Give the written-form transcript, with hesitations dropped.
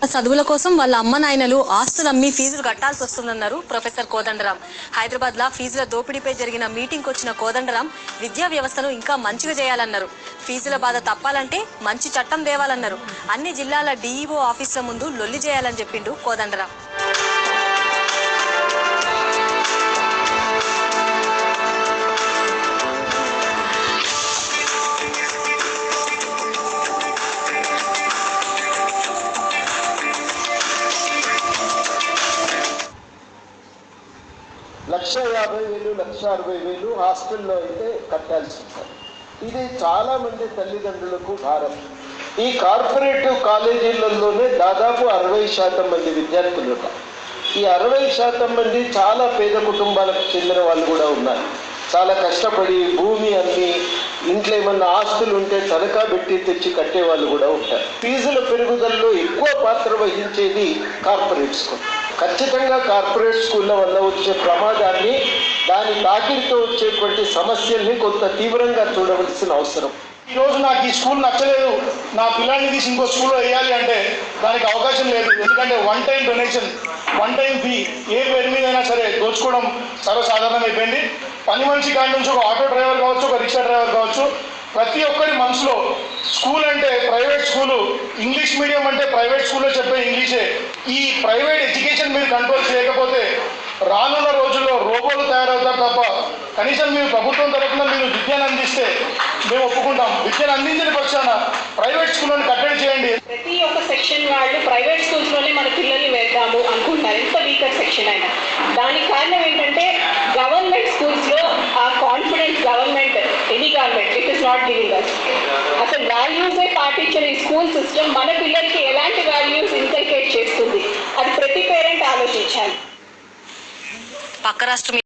చదువుల కోసం వాళ్ళ అమ్మ నాయనలు ఆస్తులు అమ్మి ఫీజులు కట్టాల్సి వస్తుందన్నారు ప్రొఫెసర్ కోదండరాం. హైదరాబాద్ లో ఫీజుల దోపిడీపై జరిగిన మీటింగ్ వచ్చిన కోదండరాం విద్యా వ్యవస్థను ఇంకా మంచిగా చేయాలన్నారు. ఫీజుల బాధ తప్పాలంటే మంచి చట్టం తేవాలన్నారు. అన్ని జిల్లాల డీఈఓ ఆఫీసుల ముందు లొల్లి చేయాలని చెప్పిండు కోదండరాం. ₹1,50,000, ₹1,60,000 హాస్టల్లో అయితే కట్టాల్సి ఉంటుంది. ఇది చాలామంది తల్లిదండ్రులకు భారం. ఈ కార్పొరేటివ్ కాలేజీలలోనే దాదాపు 60% మంది విద్యార్థులు ఉన్నారు. ఈ 60% మంది చాలా పేద కుటుంబాలకు చెందిన వాళ్ళు కూడా ఉన్నారు. చాలా కష్టపడి భూమి అమ్మి ఇంట్లో ఏమన్నా ఆస్తులు ఉంటే తనఖా పెట్టి తెచ్చి కట్టే వాళ్ళు కూడా ఉంటారు. ఫీజుల పెరుగుదలలో ఎక్కువ పాత్ర వహించేది కార్పొరేట్ స్కూల్. ఖచ్చితంగా కార్పొరేట్ స్కూళ్ళ వల్ల వచ్చే ప్రమాదాన్ని, దాని తాకిడితో వచ్చేటువంటి సమస్యల్ని కొంత తీవ్రంగా చూడవలసిన అవసరం. ఈరోజు నాకు ఈ స్కూల్ నచ్చలేదు, నా పిల్లల్ని తీసి ఇంకో స్కూల్లో వేయాలి అంటే దానికి అవకాశం లేదు. ఎందుకంటే one time donation, one time fee ఏ పేరు మీదైనా సరే దోచుకోవడం సర్వసాధారణం అయిపోయింది. పని మనిషి కాడి నుంచి ఒక ఆటో డ్రైవర్ కావచ్చు, ఒక రిక్షా డ్రైవర్ కావచ్చు, ప్రతి ఒక్కరి మనసులో స్కూల్ అంటే ప్రైవేట్ స్కూలు, ఇంగ్లీష్ మీడియం అంటే ప్రైవేట్ స్కూల్లో చెప్పే ఇంగ్లీషే. ఈ ప్రైవేట్ ఎడ్యుకేషన్ మీరు కంట్రోల్ చేయకపోతే రానున్న రోజుల్లో రోబోలు తయారవుతారు తప్ప కనీసం మీరు ప్రభుత్వం తరఫున మీరు విద్యను అందిస్తే మేము ఒప్పుకుంటాం. విద్యను అందించిన పక్షాన ప్రైవేట్ స్కూళ్ళని కట్టడి చేయండి. ప్రతి ఒక్క సెక్షన్ వాళ్ళు ప్రైవేట్ స్కూల్స్లోనే మన పిల్లల్ని వేద్దాము అనుకుంటున్నారు, ఎంత వీకర్ సెక్షన్ అయినా. దానికి కారణం ఏంటంటే గవర్నమెంట్ స్కూల్స్లో ఆ confidence government, any government, it is not giving us. అసలు వాల్యూసే పాటించిన ఈ స్కూల్ సిస్టమ్ మన పిల్లలకి ఎలాంటి వాల్యూస్ ఇన్కల్కేట్ చేస్తుంది, అది ప్రతి పేరెంట్ ఆలోచించాలి. పక్క రాష్ట్రం